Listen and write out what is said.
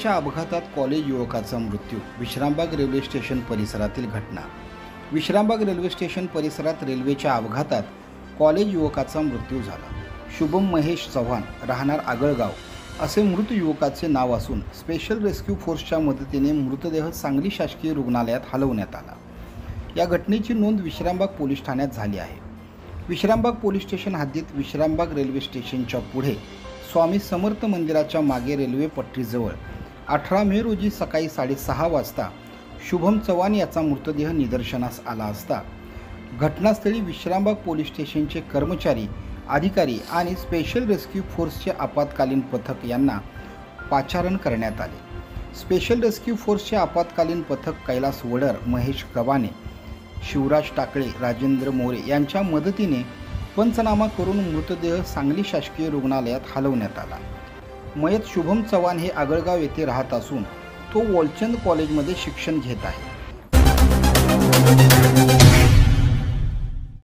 रेल्वेच्या अपघातात कॉलेज युवकाचा मृत्यू। विश्रामबाग रेल्वे स्टेशन परिसरातील घटना। विश्रामबाग रेल्वे स्टेशन परिसरात रेल्वेच्या अपघातात कॉलेज युवकाचा मृत्यू झाला। शुभम महेश चव्हाण राहणार आगळगाव असे मृत युवकाचे नाव असून स्पेशल रेस्क्यू फोर्सच्या मदतीने मृतदेह सांगली शासकीय रुग्णालयात हलवण्यात आला। या घटनेची नोंद विश्रामबाग पोलीस ठाण्यात झाली आहे। विश्रामबाग पोलीस स्टेशन हद्दीत विश्रामबाग रेल्वे स्टेशनच्या पुढे स्वामी समर्थ मंदिराच्या मागे रेल्वे पट्टीजवळ 18 मे रोजी सकाळी 6:30 वाजता शुभम चव्हाण याचा मृतदेह निदर्शनास आला असता घटनास्थळी विश्रामबाग पोलीस स्टेशनचे कर्मचारी, अधिकारी आणि स्पेशल रेस्क्यू फोर्सचे आपत्कालीन पथक यांना पाचारण करण्यात आले। स्पेशल रेस्क्यू फोर्सचे आपत्कालीन पथक कैलास वडर, महेश गव्हाणे, शिवराज टाकळे, राजेंद्र मोरे यांच्या मदतीने पंचनामा करून मृतदेह सांगली शासकीय रुग्णालयात हलवण्यात आला। मयत शुभम चव्हाण हे आगळगाव येथे राहत असून तो वॉलचंद कॉलेजमध्ये शिक्षण घेत आहे।